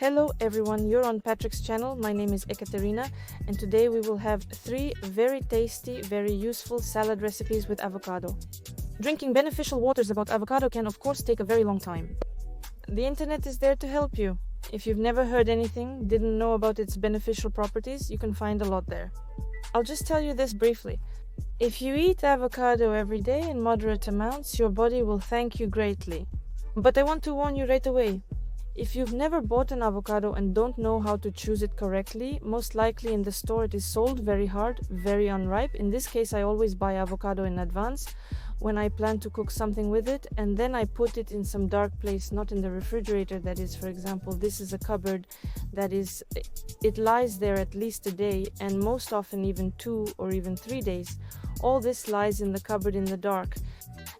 Hello everyone, you're on Patrick's channel. My name is Ekaterina and today we will have 3 very tasty, very useful salad recipes with avocado. Drinking beneficial waters about avocado can of course take a very long time. The internet is there to help you. If you've never heard anything, didn't know about its beneficial properties, you can find a lot there. I'll just tell you this briefly. If you eat avocado every day in moderate amounts, your body will thank you greatly. But I want to warn you right away. If you've never bought an avocado and don't know how to choose it correctly, most likely in the store it is sold very hard, very unripe. In this case, I always buy avocado in advance when I plan to cook something with it, and then I put it in some dark place, not in the refrigerator. That is, for example, this is a cupboard it lies there at least a day, and most often even 2 or even 3 days. All this lies in the cupboard in the dark,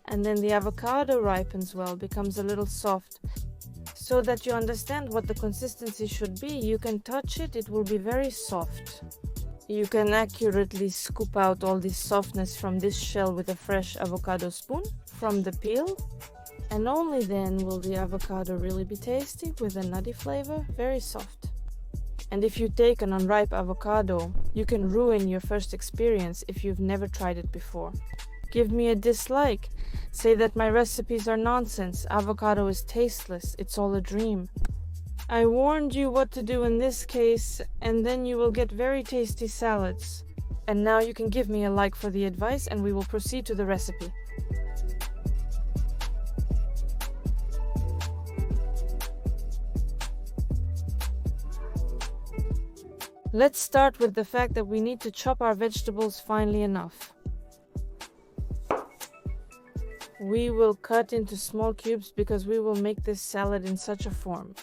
and then the avocado ripens well, becomes a little soft. So that you understand what the consistency should be, you can touch it, it will be very soft. You can accurately scoop out all this softness from this shell with a fresh avocado spoon from the peel, and only then will the avocado really be tasty with a nutty flavor, very soft. And if you take an unripe avocado, you can ruin your first experience if you've never tried it before. Give me a dislike. Say that my recipes are nonsense. Avocado is tasteless. It's all a dream. I warned you what to do in this case, and then you will get very tasty salads. And now you can give me a like for the advice, and we will proceed to the recipe. Let's start with the fact that we need to chop our vegetables finely enough. We will cut into small cubes because we will make this salad in such a form.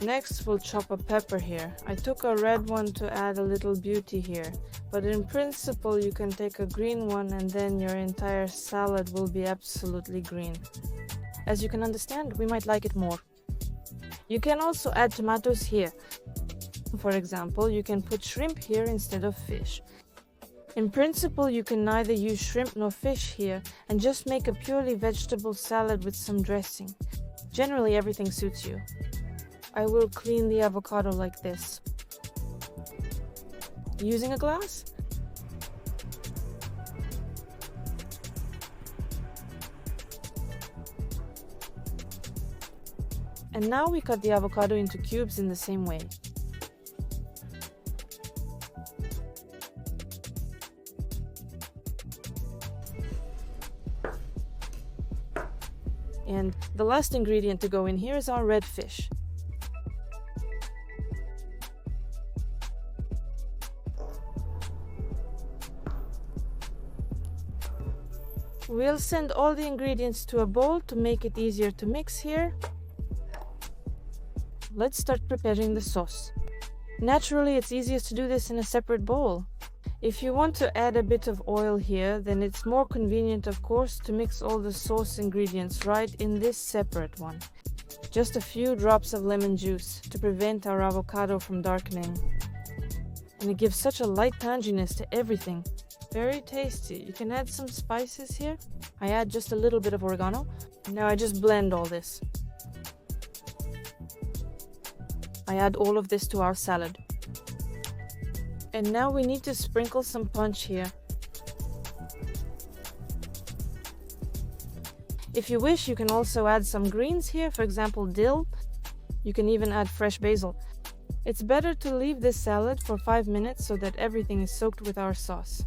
Next, we'll chop a pepper here. I took a red one to add a little beauty here, but in principle you can take a green one and then your entire salad will be absolutely green. As you can understand, we might like it more. You can also add tomatoes here. For example, you can put shrimp here instead of fish. In principle, you can neither use shrimp nor fish here and just make a purely vegetable salad with some dressing. Generally, everything suits you. I will clean the avocado like this. Using a glass? And now we cut the avocado into cubes in the same way. And the last ingredient to go in here is our red fish. We'll send all the ingredients to a bowl to make it easier to mix here. Let's start preparing the sauce. Naturally, it's easiest to do this in a separate bowl. If you want to add a bit of oil here, then it's more convenient, of course, to mix all the sauce ingredients right in this separate one. Just a few drops of lemon juice to prevent our avocado from darkening. And it gives such a light tanginess to everything. Very tasty. You can add some spices here. I add just a little bit of oregano. Now I just blend all this. I add all of this to our salad. And now we need to sprinkle some punch here. If you wish, you can also add some greens here, for example dill. You can even add fresh basil. It's better to leave this salad for 5 minutes so that everything is soaked with our sauce.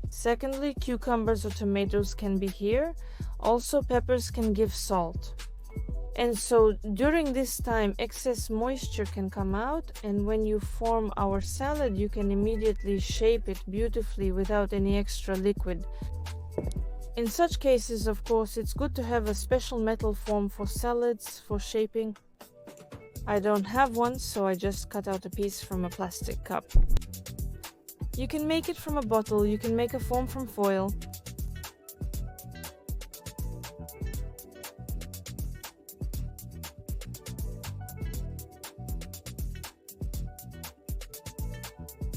Secondly, cucumbers or tomatoes can be here. Also, peppers can give salt. And so during this time, excess moisture can come out, and when you form our salad, you can immediately shape it beautifully without any extra liquid. In such cases, of course, it's good to have a special metal form for salads, for shaping. I don't have one, so I just cut out a piece from a plastic cup. You can make it from a bottle, you can make a form from foil.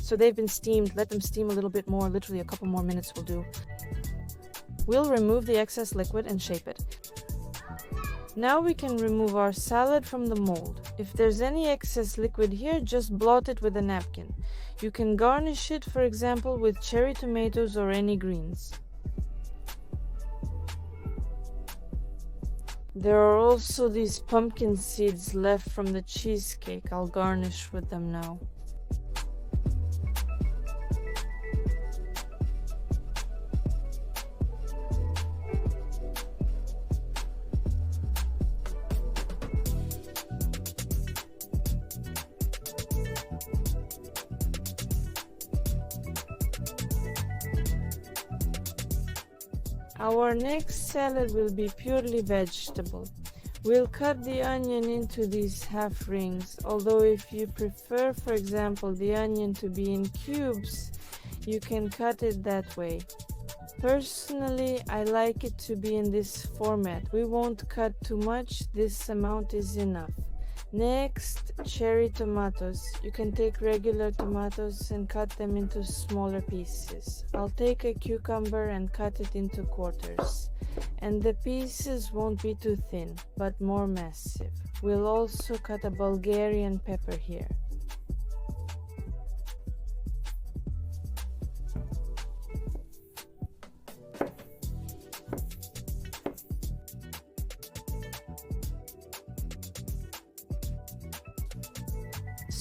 So they've been steamed. Let them steam a little bit more. Literally a couple more minutes will do. We'll remove the excess liquid and shape it. Now we can remove our salad from the mold. If there's any excess liquid here, just blot it with a napkin. You can garnish it, for example, with cherry tomatoes or any greens. There are also these pumpkin seeds left from the cheesecake. I'll garnish with them now. Our next salad will be purely vegetable. We'll cut the onion into these half rings, although if you prefer, for example, the onion to be in cubes, you can cut it that way. Personally, I like it to be in this format. We won't cut too much, this amount is enough. Next, cherry tomatoes. You can take regular tomatoes and cut them into smaller pieces. I'll take a cucumber and cut it into quarters. And the pieces won't be too thin, but more massive. We'll also cut a Bulgarian pepper here.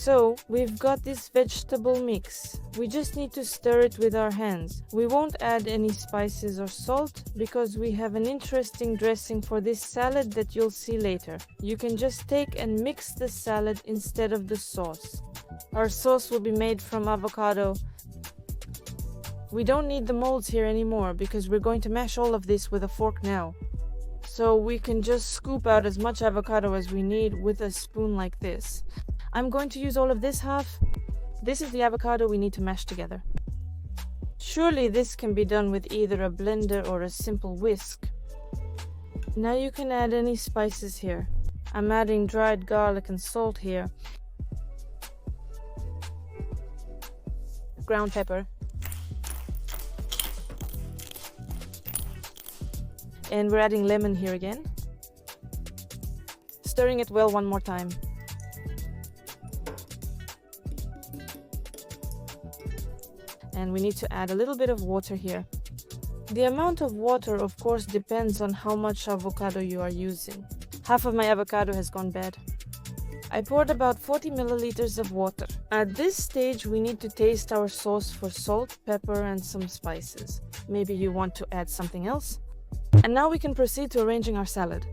So, we've got this vegetable mix. We just need to stir it with our hands. We won't add any spices or salt because we have an interesting dressing for this salad that you'll see later. You can just take and mix the salad instead of the sauce. Our sauce will be made from avocado. We don't need the molds here anymore because we're going to mash all of this with a fork now. So we can just scoop out as much avocado as we need with a spoon like this. I'm going to use all of this half. This is the avocado we need to mash together. Surely this can be done with either a blender or a simple whisk. Now you can add any spices here. I'm adding dried garlic and salt here. Ground pepper. And we're adding lemon here again. Stirring it well one more time. And we need to add a little bit of water here. The amount of water, of course, depends on how much avocado you are using. Half of my avocado has gone bad. I poured about 40 milliliters of water. At this stage, we need to taste our sauce for salt, pepper, and some spices. Maybe you want to add something else. And now we can proceed to arranging our salad.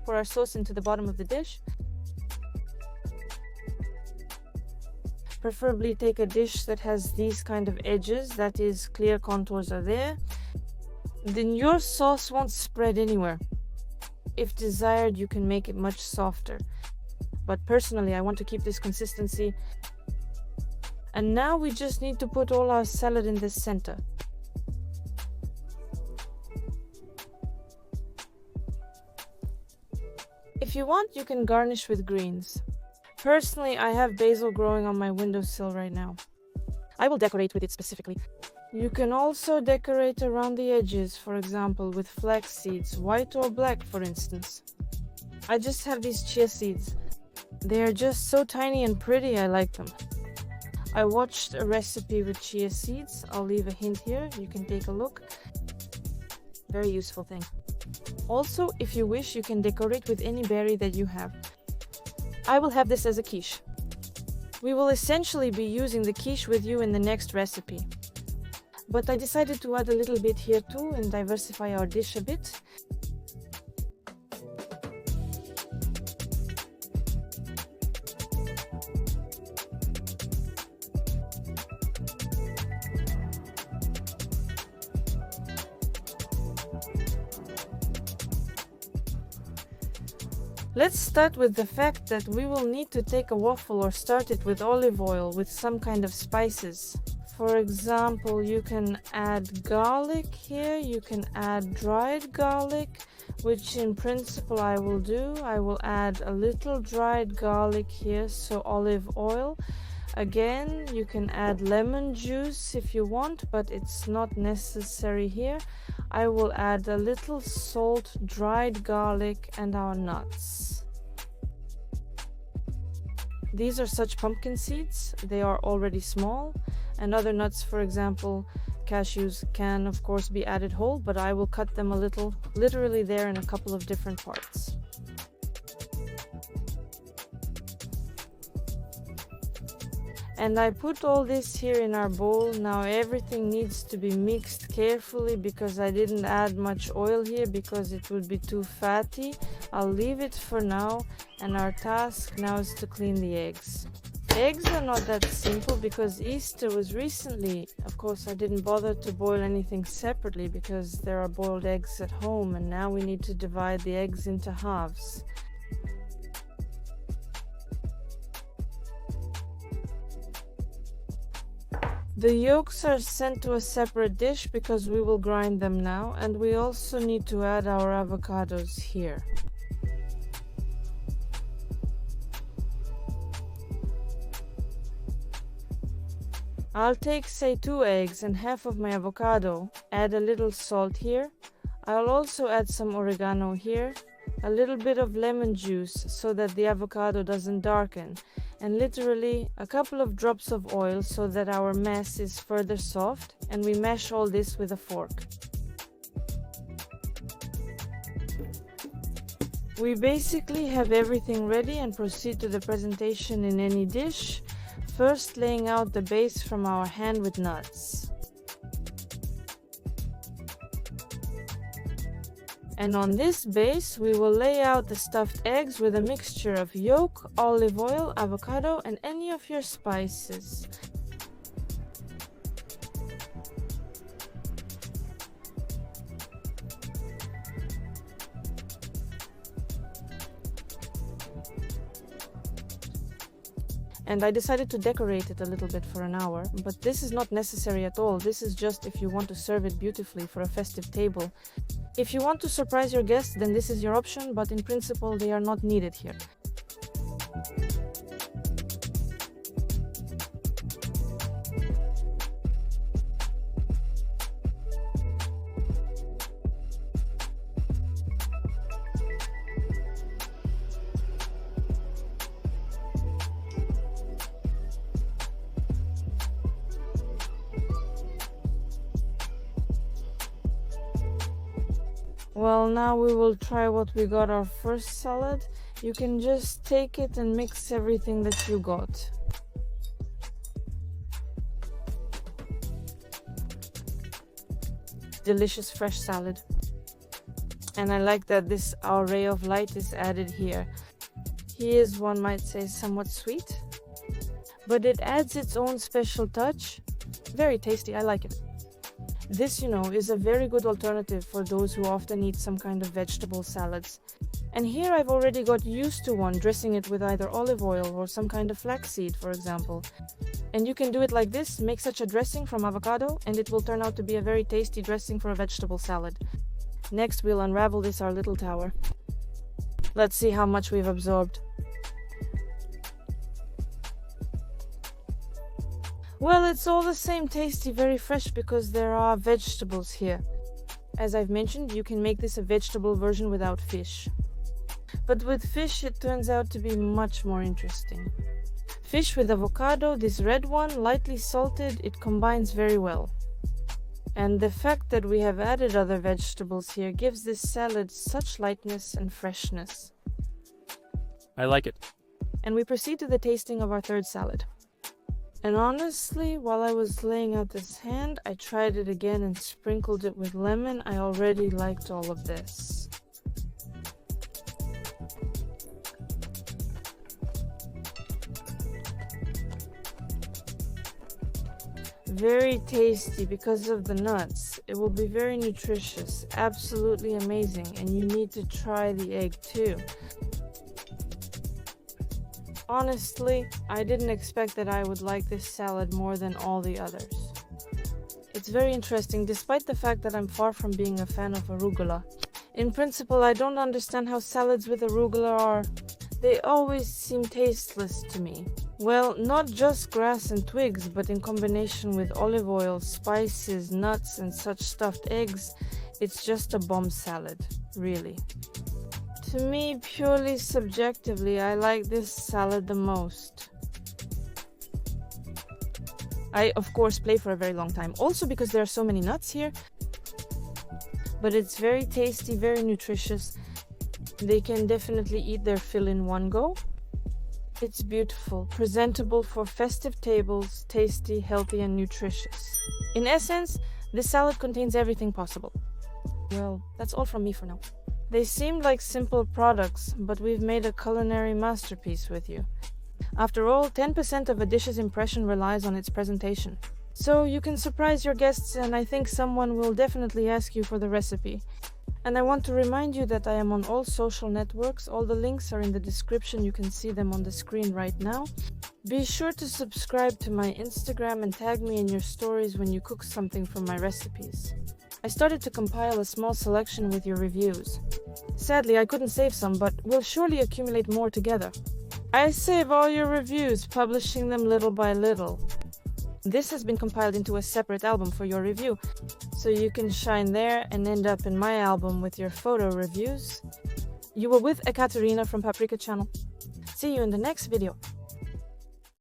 Pour our sauce into the bottom of the dish. Preferably take a dish that has these kind of edges, that is, clear contours are there. Then your sauce won't spread anywhere. If desired, you can make it much softer. But personally, I want to keep this consistency. And now we just need to put all our salad in the center. If you want, you can garnish with greens. Personally, I have basil growing on my windowsill right now. I will decorate with it specifically. You can also decorate around the edges, for example, with flax seeds, white or black, for instance. I just have these chia seeds. They are just so tiny and pretty, I like them. I watched a recipe with chia seeds. I'll leave a hint here, you can take a look. Very useful thing. Also, if you wish, you can decorate with any berry that you have. I will have this as a quiche. We will essentially be using the quiche with you in the next recipe. But I decided to add a little bit here too and diversify our dish a bit. Let's start with the fact that we will need to take a waffle or start it with olive oil with some kind of spices. For example, you can add garlic here, you can add dried garlic, which in principle I will do. I will add a little dried garlic here, so olive oil, Again, you can add lemon juice if you want, but it's not necessary here. I will add a little salt, dried garlic, and our nuts. These are such pumpkin seeds. They are already small, and other nuts, for example, cashews, can of course be added whole, but I will cut them a little, literally there in a couple of different parts. And I put all this here in our bowl. Now everything needs to be mixed carefully because I didn't add much oil here because it would be too fatty. I'll leave it for now, and our task now is to clean the eggs. Eggs are not that simple because Easter was recently. Of course, I didn't bother to boil anything separately because there are boiled eggs at home, and now we need to divide the eggs into halves. The yolks are sent to a separate dish because we will grind them now, and we also need to add our avocados here. I'll take, say, 2 eggs and half of my avocado, add a little salt here. I'll also add some oregano here, a little bit of lemon juice so that the avocado doesn't darken, and literally a couple of drops of oil so that our mess is further soft, and we mash all this with a fork. We basically have everything ready and proceed to the presentation in any dish, first laying out the base from our hand with nuts. And on this base, we will lay out the stuffed eggs with a mixture of yolk, olive oil, avocado, and any of your spices. And I decided to decorate it a little bit for an hour, but this is not necessary at all. This is just if you want to serve it beautifully for a festive table. If you want to surprise your guests, then this is your option, but in principle they are not needed here. Well, now we will try what we got our first salad. You can just take it and mix everything that you got. Delicious fresh salad. And I like that this array of light is added here. He is, one might say, somewhat sweet, but it adds its own special touch. Very tasty, I like it. This, is a very good alternative for those who often eat some kind of vegetable salads. And here I've already got used to one, dressing it with either olive oil or some kind of flaxseed, for example. And you can do it like this, make such a dressing from avocado, and it will turn out to be a very tasty dressing for a vegetable salad. Next, we'll unravel this, our little tower. Let's see how much we've absorbed. Well, it's all the same tasty, very fresh because there are vegetables here. As I've mentioned, you can make this a vegetable version without fish. But with fish, it turns out to be much more interesting. Fish with avocado, this red one, lightly salted, it combines very well. And the fact that we have added other vegetables here gives this salad such lightness and freshness. I like it. And we proceed to the tasting of our third salad. And honestly, while I was laying out this hand, I tried it again and sprinkled it with lemon. I already liked all of this. Very tasty because of the nuts. It will be very nutritious, absolutely amazing, and you need to try the egg too. Honestly, I didn't expect that I would like this salad more than all the others. It's very interesting, despite the fact that I'm far from being a fan of arugula. In principle, I don't understand how salads with arugula are. They always seem tasteless to me. Well, not just grass and twigs, but in combination with olive oil, spices, nuts, and such stuffed eggs, it's just a bomb salad, really. To me, purely subjectively, I like this salad the most. I, of course, play for a very long time, also because there are so many nuts here. But it's very tasty, very nutritious. They can definitely eat their fill in one go. It's beautiful, presentable for festive tables, tasty, healthy, and nutritious. In essence, this salad contains everything possible. Well, that's all from me for now. They seemed like simple products, but we've made a culinary masterpiece with you. After all, 10% of a dish's impression relies on its presentation. So you can surprise your guests, and I think someone will definitely ask you for the recipe. And I want to remind you that I am on all social networks. All the links are in the description. You can see them on the screen right now. Be sure to subscribe to my Instagram and tag me in your stories when you cook something from my recipes. I started to compile a small selection with your reviews. Sadly, I couldn't save some, but we'll surely accumulate more together. I save all your reviews, publishing them little by little. This has been compiled into a separate album for your review, so you can shine there and end up in my album with your photo reviews. You were with Ekaterina from Paprika Channel. See you in the next video.